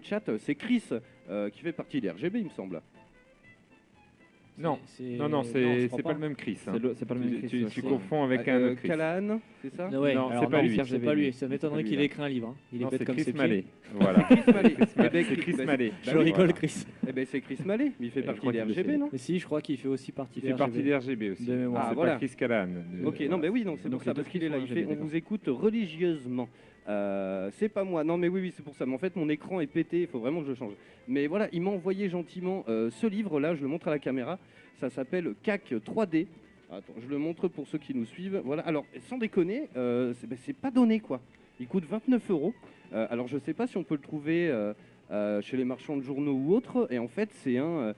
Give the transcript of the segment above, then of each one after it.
chat, c'est Chris qui fait partie des RGB, il me semble. Non, non, c'est pas le même Chris. Hein. C'est pas le même Chris. Tu confonds avec un autre Chris. Callahan, c'est ça? Ouais, Non, alors c'est pas lui. Ça m'étonnerait qu'il ait écrit un livre. Hein. Il est Non, bête c'est comme Chris ses Mallet. pieds. Voilà. Chris Mallet. C'est Chris Mallet. Je rigole, Chris. Eh ben c'est Chris Mallet, mais il fait Je partie crois des qu'il le RGB, sait. non? Mais si, je crois qu'il fait aussi partie Il fait partie des RGB aussi. De mémoire. Ah, C'est voilà. pas Chris Callahan. Ok, non, mais oui, non, c'est Donc pour ça, les deux parce qu'il est là, Chris il fait, sont on RGB, vous écoute religieusement. C'est pas moi, non, mais oui, c'est pour ça. Mais en fait, mon écran est pété, il faut vraiment que je change. Mais voilà, il m'a envoyé gentiment ce livre-là, je le montre à la caméra. Ça s'appelle CAC 3D. Attends, je le montre pour ceux qui nous suivent. Voilà, alors, sans déconner, c'est pas donné, quoi. Il coûte 29 €. Alors, je sais pas si on peut le trouver chez les marchands de journaux ou autres. Et en fait, c'est un...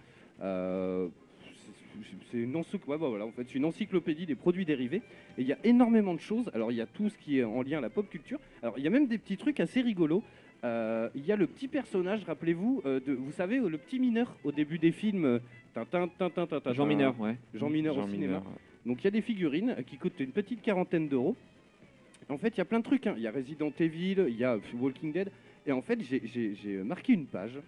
c'est une, voilà, en fait, c'est une encyclopédie des produits dérivés. Et il y a énormément de choses. Alors, il y a tout ce qui est en lien à la pop culture. Alors, il y a même des petits trucs assez rigolos. Il y a le petit personnage, rappelez-vous, vous savez, le petit mineur au début des films. Tintin, Tintin, Tintin, Jean Mineur, ouais. Jean Mineur au cinéma. Donc, il y a des figurines qui coûtent une petite quarantaine d'euros. En fait, il y a plein de trucs. Hein. Il y a Resident Evil, il y a Walking Dead. Et en fait, j'ai marqué une page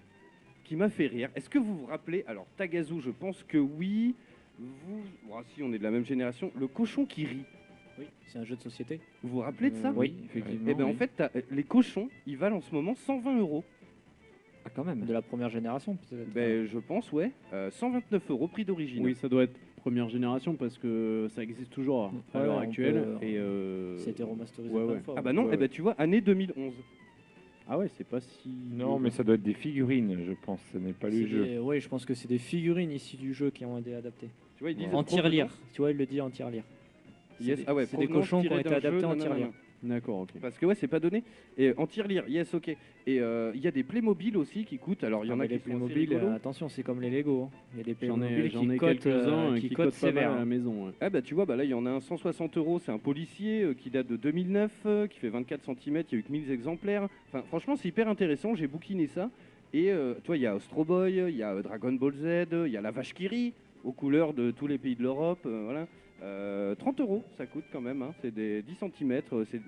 qui m'a fait rire. Est-ce que vous vous rappelez, alors Tagazu, je pense que oui, vous, si on est de la même génération, le cochon qui rit. Oui, c'est un jeu de société. Vous vous rappelez de ça? Oui, effectivement. Et bien en fait, les cochons, ils valent en ce moment 120 €. Ah, quand même. De la première génération, peut-être. Ben, je pense, ouais. 129 € prix d'origine. Oui, ça doit être première génération parce que ça existe toujours à Ouais, l'heure on actuelle. peut- Et C'était remasterisé ouais, plein de ouais. fois. Ah bah non, Ouais, eh ben, tu vois, année 2011. ah ouais, c'est pas si. Non, mais ça doit être des figurines, je pense. Ce n'est pas le jeu. Oui, je pense que c'est des figurines issues du jeu qui ont été adaptées. Tu vois, ils disent En tir-lire. provenance. Tu vois, il le dit en tir-lire. Yes. Ah ouais, c'est des provenance cochons qui ont tirée été d'un adaptés jeu, en nanana. tir-lire. D'accord, ok. Parce que ouais, c'est pas donné. Et en tir-lire, yes, ok. Et il y a des Playmobil aussi qui coûtent. Alors il y en a les qui sont assez Playmobil, rigolos. attention, c'est comme les Lego. Hein. Il y a des J'en Playmobil ai qui cotent quelques-uns qui qui cotent cotent pas mal sévère. à la maison. Ouais. Ah bah tu vois, bah là il y en a un 160 €, c'est un policier qui date de 2009, qui fait 24 cm, il y a eu que 1000 exemplaires. Enfin franchement c'est hyper intéressant, j'ai bouquiné ça. Et toi il y a Astro Boy, il y a Dragon Ball Z, il y a la vache qui rit, aux couleurs de tous les pays de l'Europe, voilà. 30 € ça coûte quand même, hein. C'est des 10 cm,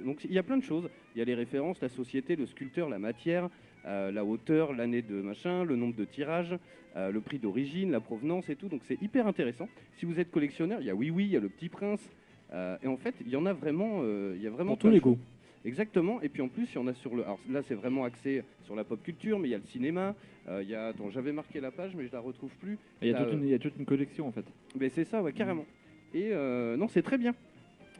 donc il y a plein de choses. Il y a les références, la société, le sculpteur, la matière, la hauteur, l'année de machin, le nombre de tirages, le prix d'origine, la provenance et tout, donc c'est hyper intéressant. Si vous êtes collectionneur, il y a Oui Oui, il y a le Petit Prince, et en fait il y en a vraiment, il y a vraiment Pour tous plein les de choses. goûts. Exactement, et puis en plus il y en a sur le... Alors là c'est vraiment axé sur la pop culture, mais il y a le cinéma, il y a... Attends, j'avais marqué la page mais je la retrouve plus. Il y a T'as, toute une- il y a toute une collection en fait. Mais c'est ça, ouais, carrément. Et non, c'est très bien.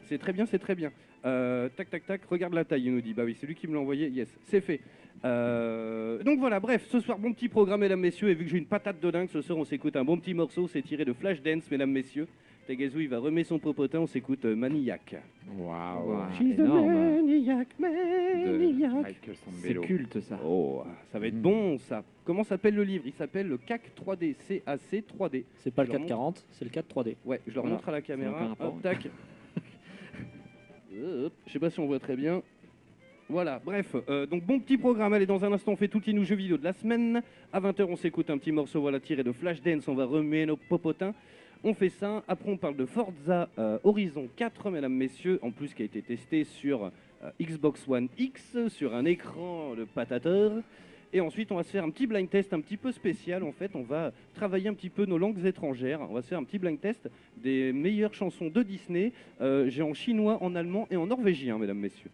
C'est très bien, c'est très bien. Tac, tac, tac, regarde la taille, il nous dit. Bah oui, c'est lui qui me l'a envoyé, yes, c'est fait. Donc voilà, bref, ce soir, bon petit programme, mesdames, messieurs. Et vu que j'ai une patate de dingue, ce soir, on s'écoute un bon petit morceau. C'est tiré de Flashdance, mesdames, messieurs. Tagazu, il va remettre son popotin, on s'écoute Maniac. Waouh. She's a énorme. maniac, De maniac. Michael C'est Sambello. culte ça. Oh, ça va être bon, ça. Comment s'appelle le livre? Il s'appelle le CAC 3D, CAC 3D. C'est pas le Je leur 440, c'est le 4 3D. Ouais, je leur Voilà. montre à la aucun caméra. rapport. Hop, tac. Hop, je sais pas si on voit très bien. Voilà, bref, donc bon petit programme. Allez, dans un instant, on fait tout le nous jeux vidéo de la semaine. À 20 h, on s'écoute un petit morceau, voilà, tiré de Flashdance. On va remuer nos popotins. On fait ça. Après, on parle de Forza Horizon 4, mesdames, messieurs. En plus, qui a été testé sur Xbox One X, sur un écran de patateur. Et ensuite, on va se faire un petit blind test un petit peu spécial. En fait, on va travailler un petit peu nos langues étrangères. On va se faire un petit blind test des meilleures chansons de Disney. J'ai en chinois, en allemand et en norvégien, mesdames, messieurs.